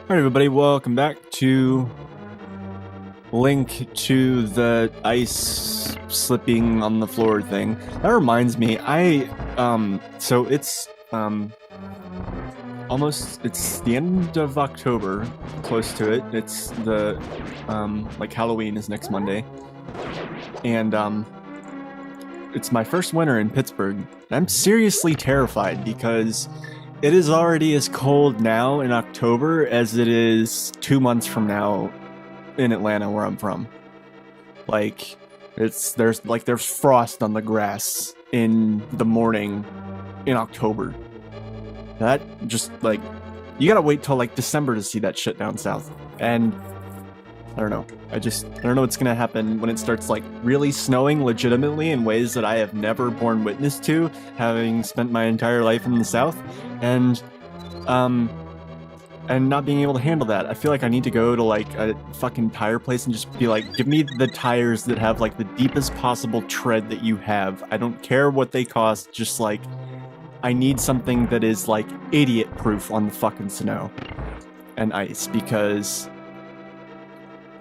Alright everybody, welcome back to Link to the ice slipping on the floor thing. That reminds me, so it's the end of October, close to it. It's the like Halloween is next Monday. And it's my first winter in Pittsburgh. I'm seriously terrified because it is already as cold now in October as it is 2 months from now in Atlanta, where I'm from. Like, there's frost on the grass in the morning in October. That just, like, you gotta wait till like December to see that shit down south. And I don't know. I don't know what's gonna happen when it starts like really snowing legitimately in ways that I have never borne witness to, having spent my entire life in the South, and not being able to handle that. I feel like I need to go to like a fucking tire place and just be like, give me the tires that have like the deepest possible tread that you have. I don't care what they cost, just like, I need something that is like idiot proof on the fucking snow and ice, because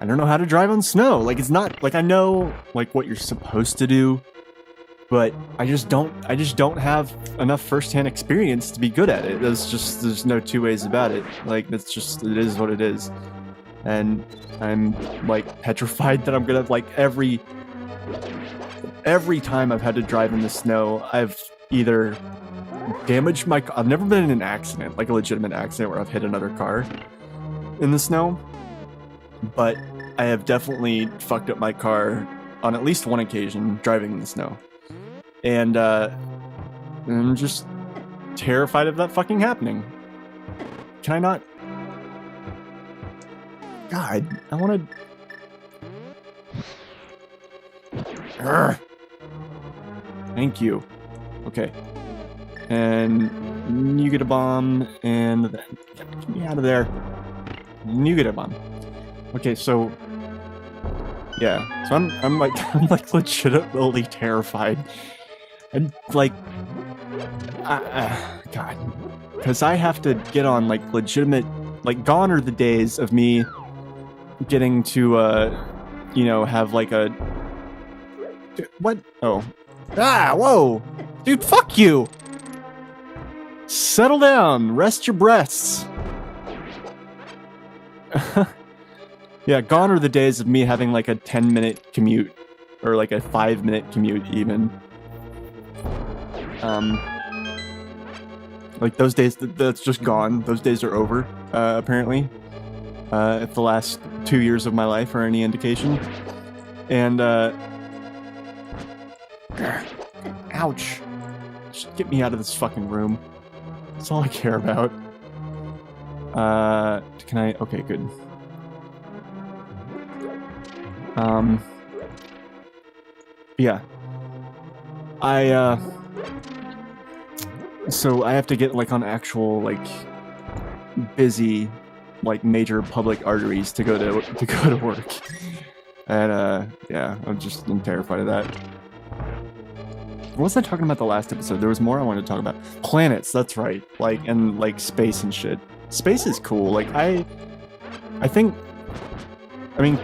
I don't know how to drive on snow. Like, it's not like I know like what you're supposed to do, but I just don't have enough first-hand experience to be good at it. There's no two ways about it. Like, it is what it is. And I'm like petrified that I'm gonna like every time I've had to drive in the snow, I've either damaged my car. I've never been in an accident, like a legitimate accident where I've hit another car in the snow, but I have definitely fucked up my car on at least one occasion driving in the snow. And I'm just terrified of that fucking happening. Can I not? God, I want to... Thank you. Okay. And you get a bomb, and get me out of there. You get a bomb. Okay, so yeah, so I'm like legitimately terrified, and like, God, because I have to get on like legitimate, like, gone are the days of me getting to have like a what? Oh, whoa, dude, fuck you. Settle down, rest your breasts. Yeah, gone are the days of me having like a 10-minute commute, or like a 5-minute commute even. Like those days, that's just gone. Those days are over, apparently. If the last 2 years of my life are any indication. And, ouch. Just get me out of this fucking room. That's all I care about. Can I? Okay, good. Yeah. So I have to get like on actual like busy like major public arteries to go to work. And yeah, I'm terrified of that. What was I talking about the last episode? There was more I wanted to talk about. Planets, that's right. Like, and like space and shit. Space is cool. Like, I mean,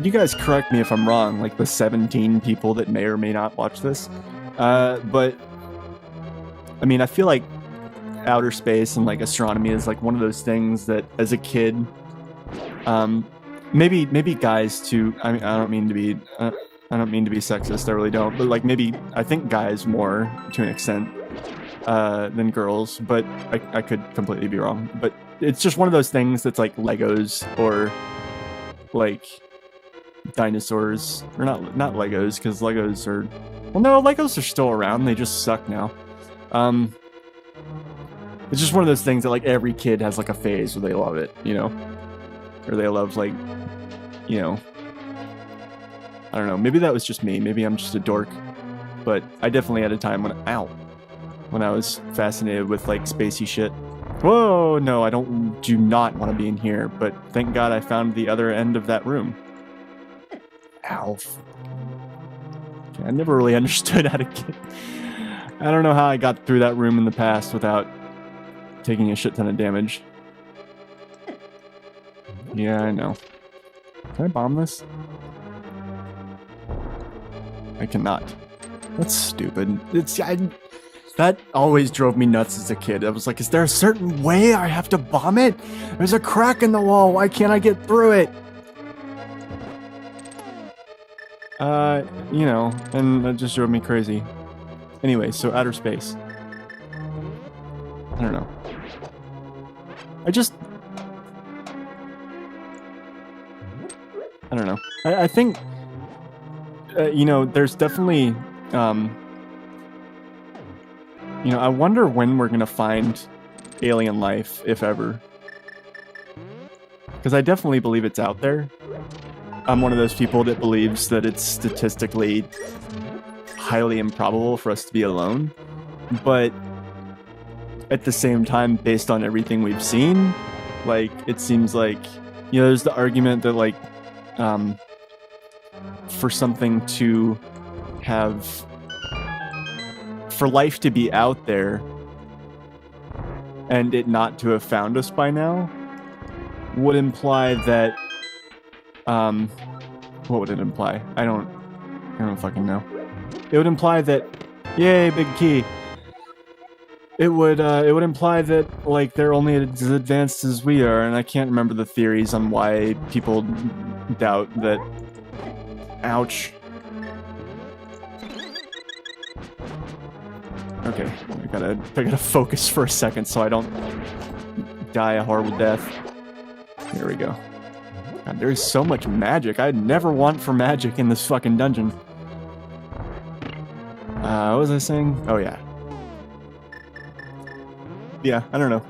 you guys correct me if I'm wrong, like the 17 people that may or may not watch this. But I mean, I feel like outer space and like astronomy is like one of those things that as a kid, maybe guys too. I mean, I don't mean to be sexist. I really don't. But like, maybe I think guys more to an extent than girls. But I could completely be wrong. But it's just one of those things that's like Legos or like dinosaurs, or not Legos, because Legos are, well, no, Legos are still around. They just suck now. It's just one of those things that like every kid has like a phase where they love it, you know, or they love like, you know, I don't know. Maybe that was just me. Maybe I'm just a dork, but I definitely had a time when I was fascinated with like spacey shit. Whoa, no, I do not want to be in here, but thank God I found the other end of that room. Ow. I never really understood how to get... I don't know how I got through that room in the past without taking a shit ton of damage. Yeah, I know. Can I bomb this? I cannot. That's stupid. That always drove me nuts as a kid. I was like, is there a certain way I have to bomb it? There's a crack in the wall. Why can't I get through it? You know, and that just drove me crazy. Anyway, so outer space. I don't know. I don't know. I think, you know, there's definitely, you know, I wonder when we're gonna find alien life, if ever. Because I definitely believe it's out there. I'm one of those people that believes that it's statistically highly improbable for us to be alone. But at the same time, based on everything we've seen, like, it seems like, you know, there's the argument that, like, for something to have, for life to be out there and it not to have found us by now would imply that, what would it imply? I don't fucking know. It would imply that, yay, big key. It would imply that, like, they're only as advanced as we are, and I can't remember the theories on why people doubt that. Ouch. Okay, I gotta focus for a second so I don't die a horrible death. Here we go. God, there's so much magic. I'd never want for magic in this fucking dungeon. What was I saying? Oh yeah. Yeah, I don't know.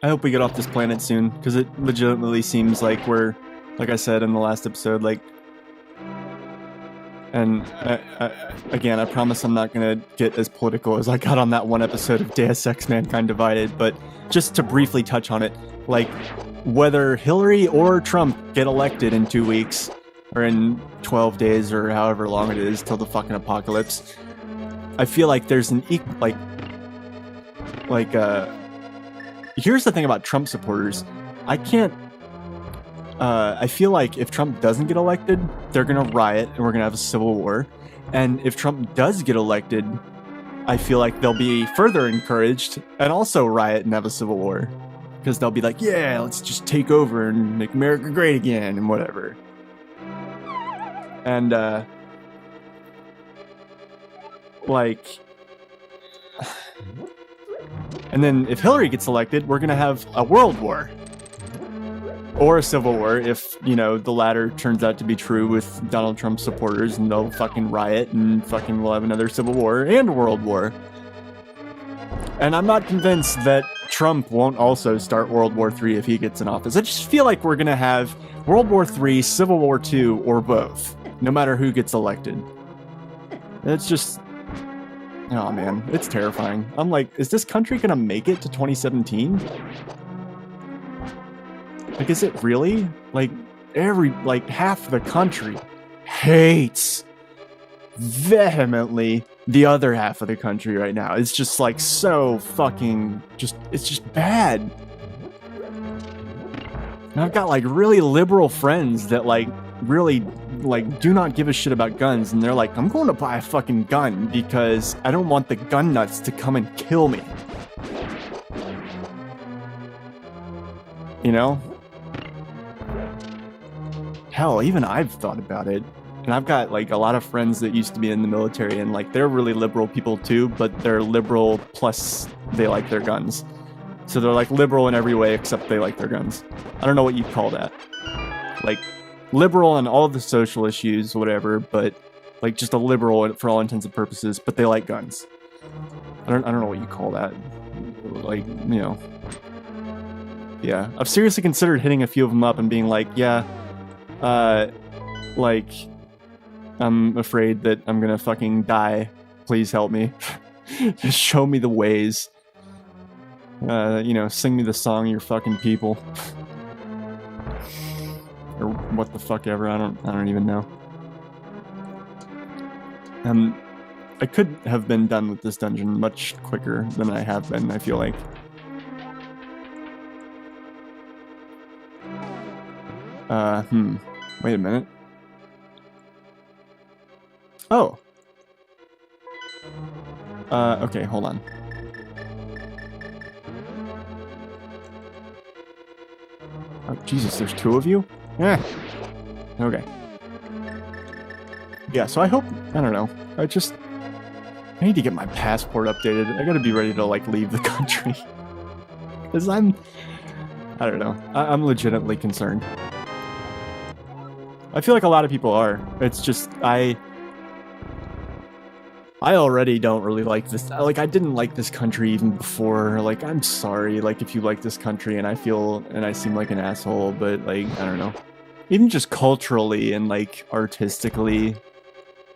I hope we get off this planet soon, because it legitimately seems like we're, like I said in the last episode, like... And, again, I promise I'm not gonna get as political as I got on that one episode of Deus Ex Mankind Divided, but just to briefly touch on it, like, whether Hillary or Trump get elected in 2 weeks, or in 12 days, or however long it is till the fucking apocalypse, I feel like there's an here's the thing about Trump supporters. I feel like if Trump doesn't get elected, they're gonna riot and we're gonna have a civil war. And if Trump does get elected, I feel like they'll be further encouraged and also riot and have a civil war. Because they'll be like, yeah, let's just take over and make America great again and whatever. And, like... And then if Hillary gets elected, we're gonna have a world war. Or a civil war if, you know, the latter turns out to be true with Donald Trump supporters and they'll fucking riot and fucking we'll have another civil war and a world war. And I'm not convinced that Trump won't also start World War III if he gets in office. I just feel like we're gonna have World War III, Civil War II, or both, no matter who gets elected. It's just... Oh man, it's terrifying. I'm like, is this country gonna make it to 2017? Like, is it really? Like, half the country hates vehemently the other half of the country right now. It's just, like, so fucking, it's just bad. And I've got, like, really liberal friends that, like, really, like, do not give a shit about guns, and they're like, I'm going to buy a fucking gun because I don't want the gun nuts to come and kill me. You know? Hell, even I've thought about it. And I've got, like, a lot of friends that used to be in the military, and, like, they're really liberal people too, but they're liberal plus they like their guns. So they're, like, liberal in every way except they like their guns. I don't know what you'd call that. Like, liberal on all of the social issues, whatever, but, like, just a liberal for all intents and purposes, but they like guns. I don't know what you call that. Like, you know. Yeah. I've seriously considered hitting a few of them up and being like, yeah, like, I'm afraid that I'm gonna fucking die. Please help me. Just show me the ways. You know, sing me the song, Your Fucking People. Or what the fuck ever, I don't even know. I could have been done with this dungeon much quicker than I have been, I feel like. Wait a minute. Oh. Okay, hold on. Oh, Jesus, there's 2 of you? Yeah. Okay. Yeah, so I hope, I don't know, I need to get my passport updated. I gotta be ready to, like, leave the country. Because I don't know, I'm legitimately concerned. I feel like a lot of people are. It's just, I already don't really like this. Like, I didn't like this country even before. Like, I'm sorry, like, if you like this country and I seem like an asshole, but, like, I don't know. Even just culturally and, like, artistically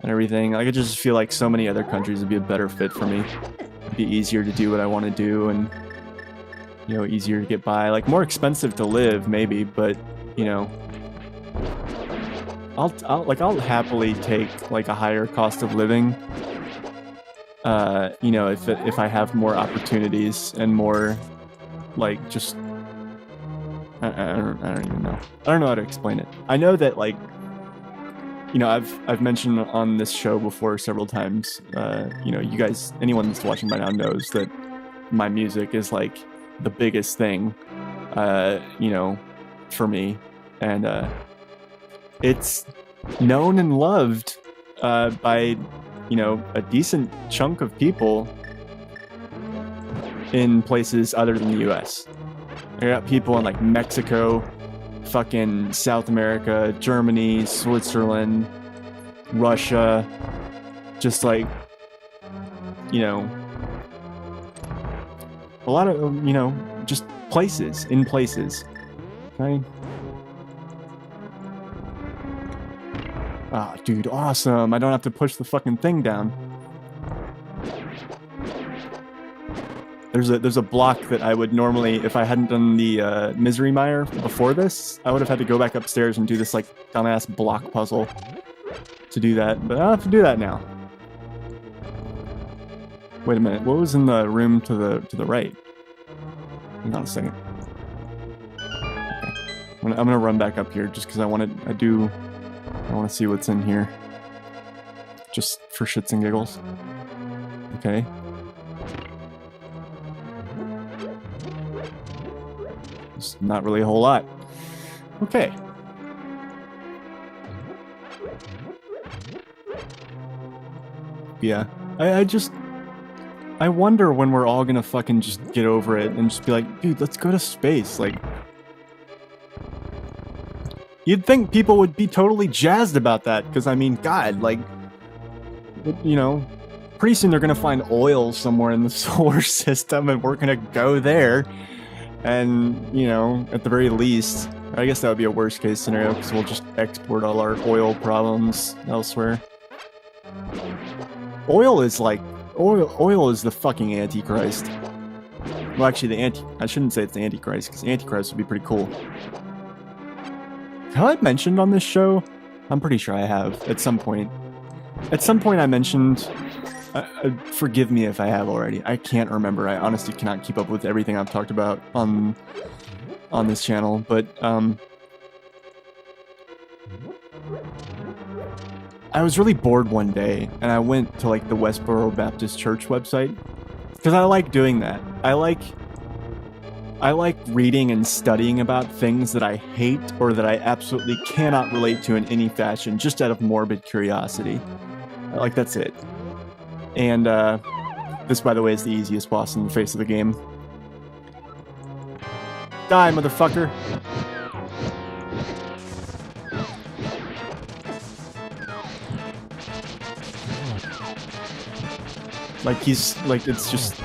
and everything, like, I just feel like so many other countries would be a better fit for me. It'd be easier to do what I want to do and, you know, easier to get by. Like, more expensive to live, maybe, but, you know, I'll happily take, like, a higher cost of living, you know, if I have more opportunities and more, like, just, I don't even know. I don't know how to explain it. I know that, like, you know, I've mentioned on this show before several times, you know, you guys, anyone that's watching by now knows that my music is, like, the biggest thing, you know, for me, and, it's known and loved by, you know, a decent chunk of people in places other than the US. I got people in, like, Mexico, fucking South America, Germany, Switzerland, Russia, just, like, you know, a lot of, you know, just places, okay? Ah, dude, awesome. I don't have to push the fucking thing down. There's a block that I would normally, if I hadn't done the Misery Mire before this, I would have had to go back upstairs and do this, like, dumbass block puzzle to do that, but I don't have to do that now. Wait a minute, what was in the room to the right? Hang on a second. Okay. I'm gonna run back up here just because I want to see what's in here. Just for shits and giggles. Okay. It's not really a whole lot. Okay. Yeah. I wonder when we're all gonna fucking just get over it and just be like, dude, let's go to space. Like, you'd think people would be totally jazzed about that, because, I mean, God, like, you know, pretty soon they're gonna find oil somewhere in the solar system and we're gonna go there. And, you know, at the very least, I guess that would be a worst case scenario, because we'll just export all our oil problems elsewhere. Oil is like, oil is the fucking Antichrist. Well, actually, I shouldn't say it's the Antichrist, because Antichrist would be pretty cool. Have I mentioned on this show? I'm pretty sure I have, at some point. At some point I mentioned, forgive me if I have already, I can't remember, I honestly cannot keep up with everything I've talked about on this channel, but, I was really bored one day, and I went to, like, the Westboro Baptist Church website, because I like doing that. I like reading and studying about things that I hate or that I absolutely cannot relate to in any fashion, just out of morbid curiosity. Like, that's it. And, this, by the way, is the easiest boss in the face of the game. Die, motherfucker! Like, he's, like, it's just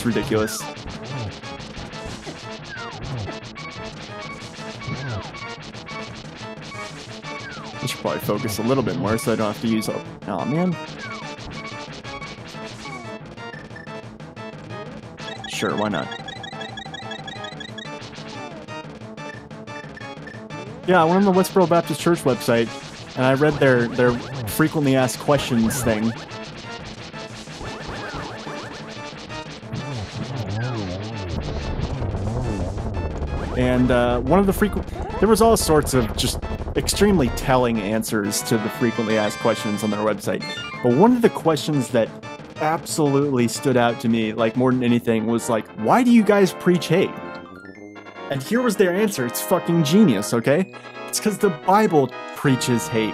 ridiculous. I should probably focus a little bit more so I don't have to use up. Aw, man. Sure, why not? Yeah, I went on the Westboro Baptist Church website, and I read their frequently asked questions thing. And one of the there was all sorts of just extremely telling answers to the frequently asked questions on their website. But one of the questions that absolutely stood out to me, like more than anything, was like, why do you guys preach hate? And here was their answer. It's fucking genius, okay? It's because the Bible preaches hate.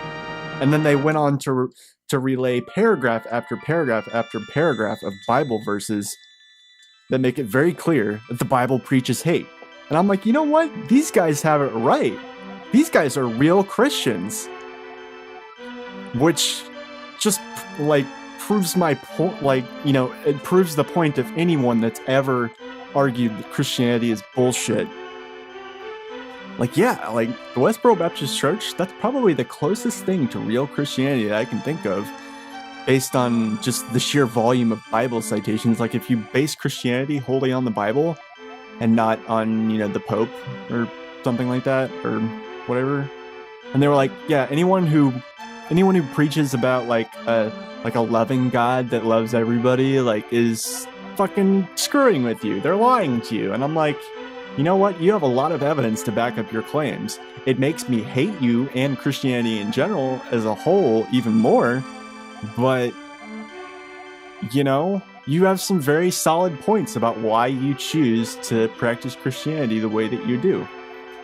And then they went on to relay paragraph after paragraph after paragraph of Bible verses that make it very clear that the Bible preaches hate. And I'm like, you know what? These guys have it right. These guys are real Christians. Which just, like, proves my point, like, you know, it proves the point of anyone that's ever argued that Christianity is bullshit. Like, yeah, like, the Westboro Baptist Church, that's probably the closest thing to real Christianity that I can think of, based on just the sheer volume of Bible citations. Like, if you base Christianity wholly on the Bible, and not on, you know, the Pope, or something like that, or whatever. And they were like, yeah, anyone who preaches about, like a loving God that loves everybody, like, is fucking screwing with you. They're lying to you. And I'm like, you know what? You have a lot of evidence to back up your claims. It makes me hate you and Christianity in general as a whole even more. But, you know, you have some very solid points about why you choose to practice Christianity the way that you do.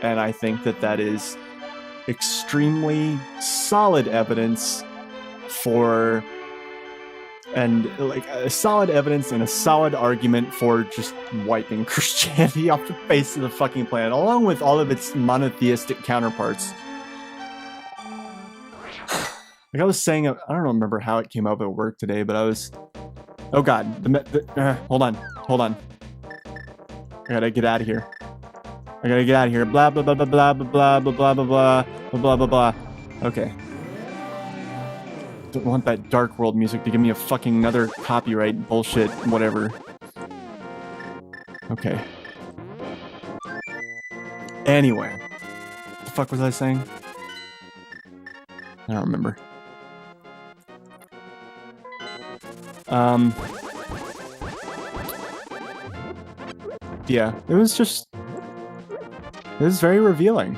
And I think that that is extremely solid evidence for, and like a solid evidence and a solid argument for just wiping Christianity off the face of the fucking planet, along with all of its monotheistic counterparts. Like I was saying, I don't remember how it came up at work today, but I was, oh god, hold on. I gotta get out of here. Blah blah blah blah blah blah blah blah blah blah blah blah blah. Okay. Don't want that Dark World music to give me a fucking another copyright bullshit, whatever. Okay. Anyway. What the fuck was I saying? I don't remember. Yeah, it was very revealing.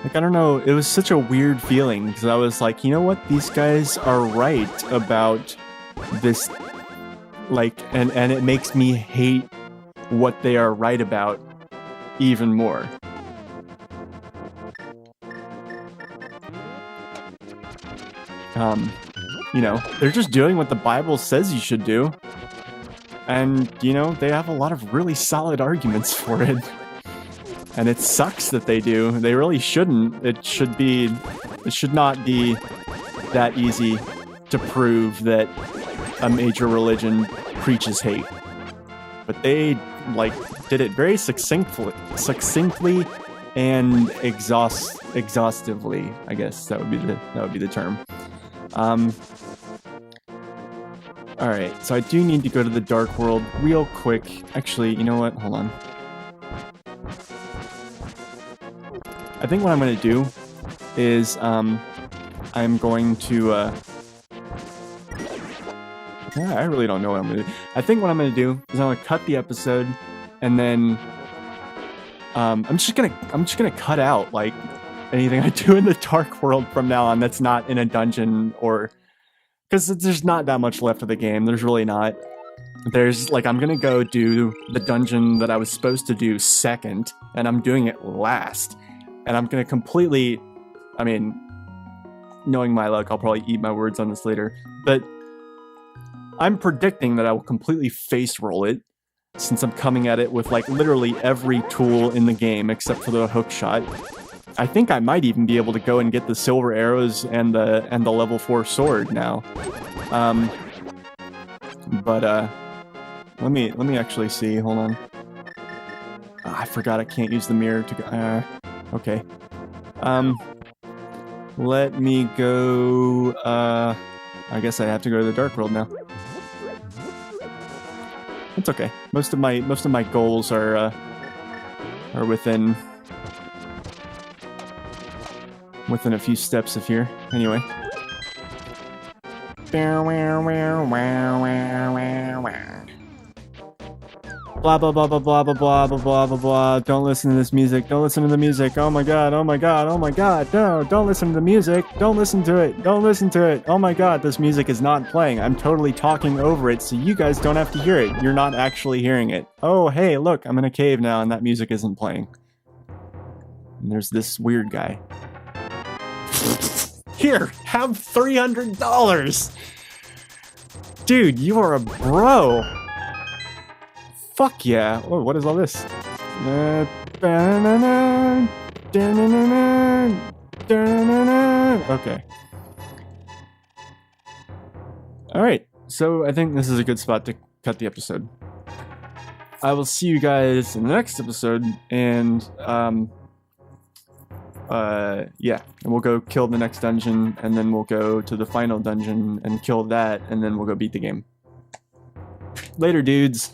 Like, I don't know, it was such a weird feeling, because I was like, you know what, these guys are right about this, like, and it makes me hate what they are right about even more. You know, they're just doing what the Bible says you should do. And, you know, they have a lot of really solid arguments for it. And it sucks that they do. They really shouldn't. It should not be that easy to prove that a major religion preaches hate. But they, like, did it very succinctly and exhaustively, I guess that would be the term. Alright, so I do need to go to the Dark World real quick. Actually, you know what? Hold on. I think what I'm going to do is, I'm going to, I really don't know what I'm going to do. I think what I'm going to do is I'm going to cut the episode, and then, I'm just gonna cut out, like, anything I do in the Dark World from now on that's not in a dungeon, or... Because there's not that much left of the game. There's really not. There's, like, I'm gonna go do the dungeon that I was supposed to do second, and I'm doing it last. And I'm gonna completely... I mean, knowing my luck, I'll probably eat my words on this later. But I'm predicting that I will completely face roll it, since I'm coming at it with, like, literally every tool in the game except for the hook shot. I think I might even be able to go and get the silver arrows and the level 4 sword now. Let me actually see. Hold on. I forgot I can't use the mirror to go. Okay. Let me go. I guess I have to go to the Dark World now. It's okay. Most of my goals are within a few steps of here. Anyway. Blah blah blah blah blah blah blah blah blah blah blah. Don't listen to this music. Don't listen to the music. Oh my god. Oh my god. Oh my god. No, don't listen to the music. Don't listen to it. Don't listen to it. Oh my god, this music is not playing. I'm totally talking over it so you guys don't have to hear it. You're not actually hearing it. Oh, hey, look, I'm in a cave now and that music isn't playing. And there's this weird guy. Here, have $300. Dude, you are a bro. Fuck yeah. Oh, what is all this? Okay. Alright, so I think this is a good spot to cut the episode. I will see you guys in the next episode, and, yeah, and we'll go kill the next dungeon, and then we'll go to the final dungeon and kill that, and then we'll go beat the game. Later, dudes.